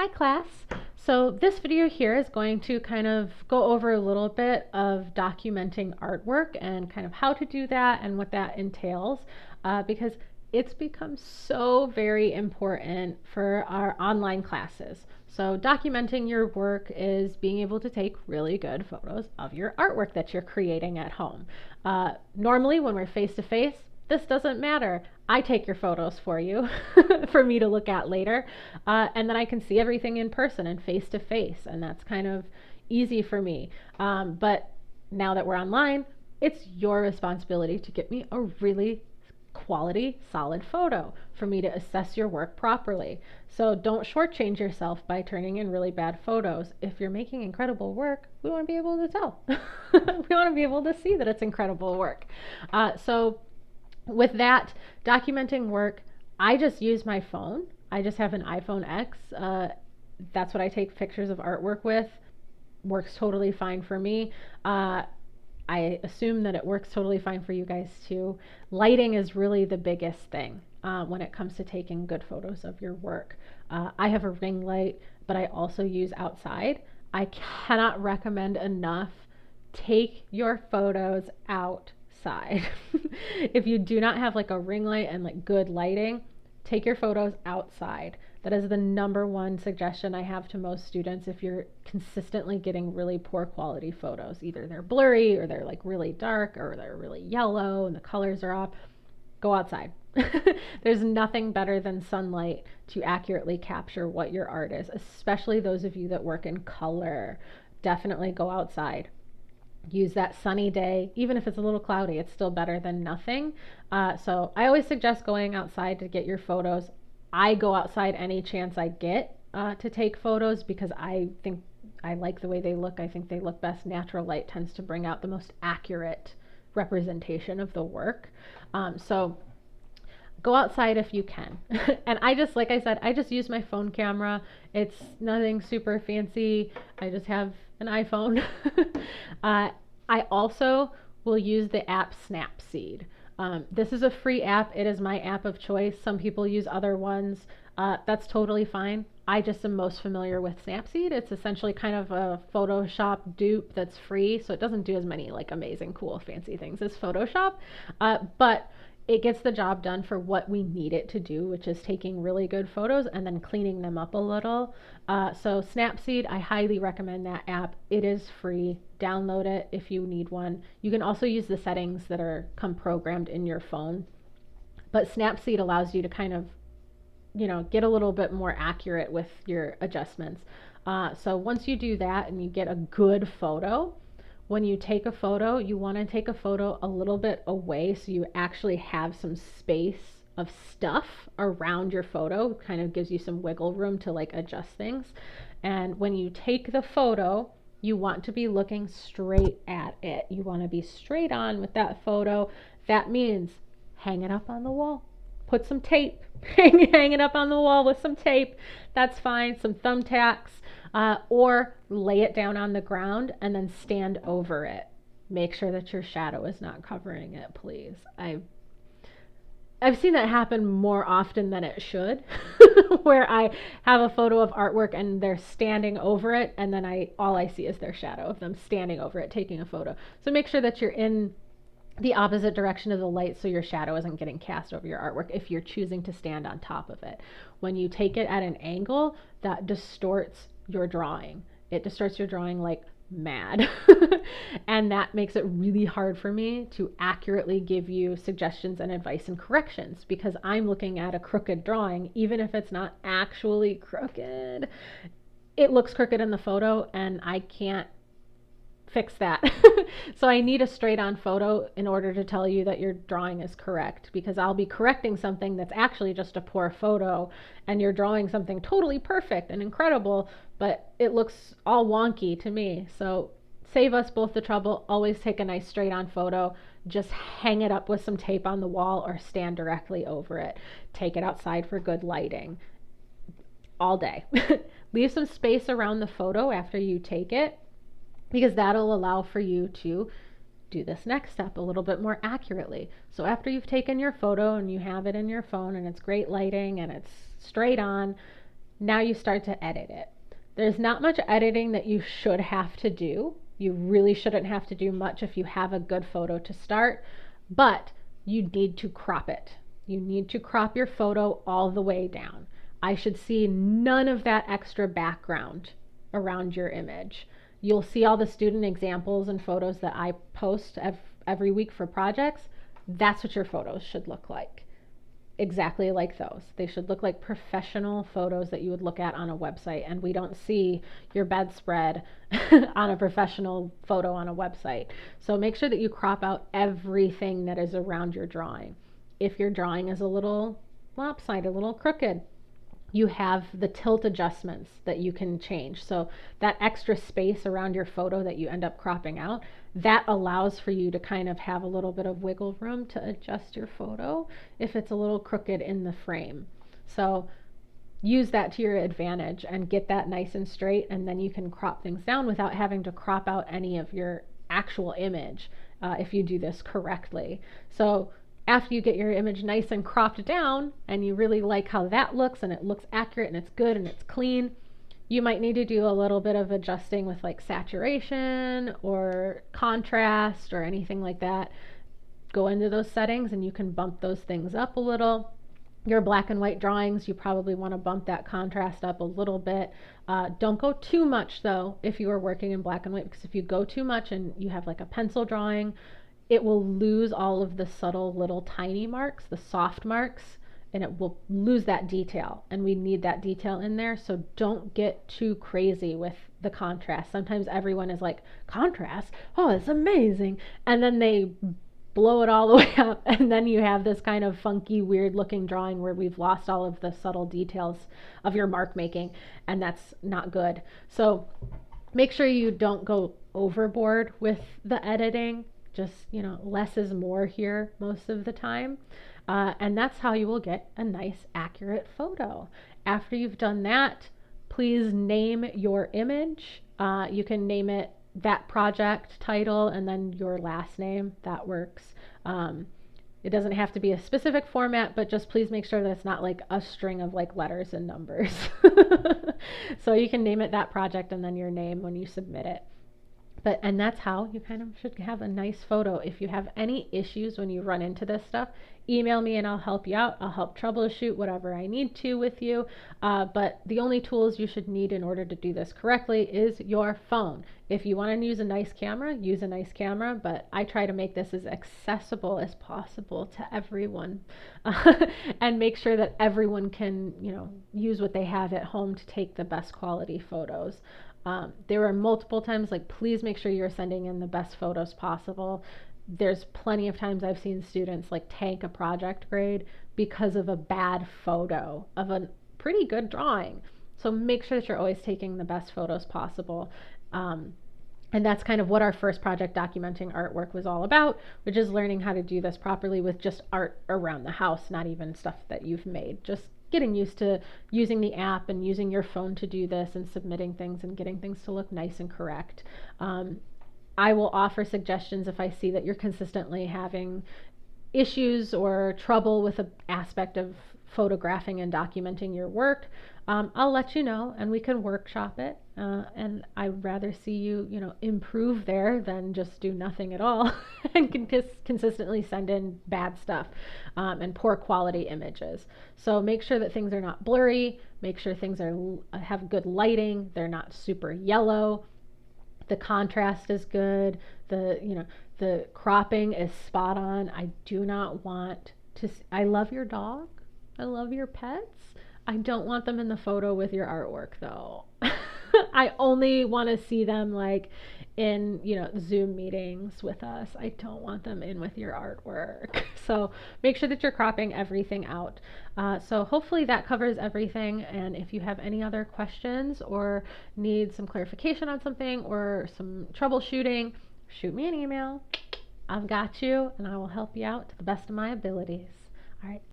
Hi class. So this video here is going to kind of go over a little bit of documenting artwork and kind of how to do that and what that entails because it's become so very important for our online classes. So documenting your work is being able to take really good photos of your artwork that you're creating at home. Normally when we're face to face, this doesn't matter. I take your photos for you for me to look at later. And then I can see everything in person and face to face. And that's kind of easy for me. But now that we're online, it's your responsibility to get me a really quality, solid photo for me to assess your work properly. So don't shortchange yourself by turning in really bad photos. If you're making incredible work, we want to be able to tell. We want to be able to see that it's incredible work. So with that, documenting work, I just use my phone. I just have an iPhone X. That's what I take pictures of artwork with. Works totally fine for me. I assume that it works totally fine for you guys too. Lighting is really the biggest thing when it comes to taking good photos of your work. I have a ring light, but I also use outside. I cannot recommend enough, take your photos outside. If you do not have like a ring light and like good lighting, take your photos outside. That is the number one suggestion I have to most students if you're consistently getting really poor quality photos. Either they're blurry or they're like really dark or they're really yellow and the colors are off. Go outside. There's nothing better than sunlight to accurately capture what your art is, especially those of you that work in color. Definitely go outside. Use that sunny day. Even if it's a little cloudy, it's still better than nothing. So I always suggest going outside to get your photos. I go outside any chance I get to take photos because I think I like the way they look. I think they look best. Natural light tends to bring out the most accurate representation of the work. So go outside if you can. And I just, like I said, I just use my phone camera. It's nothing super fancy. I just have an iPhone. I also will use the app Snapseed. This is a free app. It is my app of choice. Some people use other ones. That's totally fine. I just am most familiar with Snapseed. It's essentially kind of a Photoshop dupe that's free, so it doesn't do as many like amazing, cool, fancy things as Photoshop, but it gets the job done for what we need it to do, which is taking really good photos and then cleaning them up a little. So Snapseed, I highly recommend that app. It is free. Download it if you need one. You can also use the settings that are come programmed in your phone. But Snapseed allows you to kind of, get a little bit more accurate with your adjustments. So once you do that and you get a good photo, when you take a photo, you want to take a photo a little bit away so you actually have some space of stuff around your photo. Kind of gives you some wiggle room to like adjust things. And when you take the photo, you want to be looking straight at it. You want to be straight on with that photo. That means hang it up on the wall. Put some tape, hang it up on the wall with some tape. That's fine. Some thumbtacks. Or lay it down on the ground and then stand over it. Make sure that your shadow is not covering it, please. I've seen that happen more often than it should, where I have a photo of artwork and they're standing over it, and then all I see is their shadow of them standing over it, taking a photo. So make sure that you're in the opposite direction of the light so your shadow isn't getting cast over your artwork if you're choosing to stand on top of it. When you take it at an angle, that distorts your drawing. It distorts your drawing like mad. And that makes it really hard for me to accurately give you suggestions and advice and corrections because I'm looking at a crooked drawing, even if it's not actually crooked. It looks crooked in the photo and I can't fix that. So I need a straight on photo in order to tell you that your drawing is correct, because I'll be correcting something that's actually just a poor photo and you're drawing something totally perfect and incredible, but it looks all wonky to me. So save us both the trouble. Always take a nice straight on photo. Just hang it up with some tape on the wall or stand directly over it. Take it outside for good lighting all day. Leave some space around the photo after you take it, because that'll allow for you to do this next step a little bit more accurately. So after you've taken your photo and you have it in your phone and it's great lighting and it's straight on, Now you start to edit it. There's not much editing that you should have to do. You really shouldn't have to do much if you have a good photo to start, but you need to crop it. You need to crop your photo all the way down. I should see none of that extra background around your image. You'll see all the student examples and photos that I post every week for projects. That's what your photos should look like. Exactly like those. They should look like professional photos that you would look at on a website, and we don't see your bedspread on a professional photo on a website. So make sure that you crop out everything that is around your drawing. If your drawing is a little lopsided, a little crooked, you have the tilt adjustments that you can change. So that extra space around your photo that you end up cropping out, that allows for you to kind of have a little bit of wiggle room to adjust your photo if it's a little crooked in the frame. So use that to your advantage and get that nice and straight, and then you can crop things down without having to crop out any of your actual image if you do this correctly. So after you get your image nice and cropped down and you really like how that looks and it looks accurate and it's good and it's clean, you might need to do a little bit of adjusting with like saturation or contrast or anything like that. Go into those settings and you can bump those things up a little. Your black and white drawings, you probably want to bump that contrast up a little bit. Don't go too much though if you are working in black and white, because if you go too much and you have like a pencil drawing, it will lose all of the subtle little tiny marks, the soft marks, and it will lose that detail. And we need that detail in there. So don't get too crazy with the contrast. Sometimes everyone is like, contrast? Oh, it's amazing. And then they blow it all the way up. And then you have this kind of funky, weird looking drawing where we've lost all of the subtle details of your mark making. And that's not good. So make sure you don't go overboard with the editing. Just, less is more here most of the time. And that's how you will get a nice, accurate photo. After you've done that, please name your image. You can name it that project title and then your last name. That works. It doesn't have to be a specific format, but just please make sure that it's not like a string of like letters and numbers. So you can name it that project and then your name when you submit it. And that's how you kind of should have a nice photo. If you have any issues when you run into this stuff, email me and I'll help you out. I'll help troubleshoot whatever I need to with you. But the only tools you should need in order to do this correctly is your phone. If you want to use a nice camera, use a nice camera, but I try to make this as accessible as possible to everyone and make sure that everyone can, use what they have at home to take the best quality photos. There were multiple times, like, please make sure you're sending in the best photos possible. There's plenty of times I've seen students like tank a project grade because of a bad photo of a pretty good drawing. So make sure that you're always taking the best photos possible. And that's kind of what our first project documenting artwork was all about, which is learning how to do this properly with just art around the house, not even stuff that you've made. Just getting used to using the app and using your phone to do this and submitting things and getting things to look nice and correct. I will offer suggestions if I see that you're consistently having issues or trouble with an aspect of photographing and documenting your work. I'll let you know and we can workshop it. And I'd rather see you, improve there than just do nothing at all and consistently send in bad stuff and poor quality images. So make sure that things are not blurry. Make sure things have good lighting. They're not super yellow. The contrast is good. The cropping is spot on. I do not want to. I love your dog. I love your pets. I don't want them in the photo with your artwork though. I only want to see them like in, Zoom meetings with us. I don't want them in with your artwork. So make sure that you're cropping everything out. So hopefully that covers everything. And if you have any other questions or need some clarification on something or some troubleshooting, shoot me an email. I've got you and I will help you out to the best of my abilities. All right.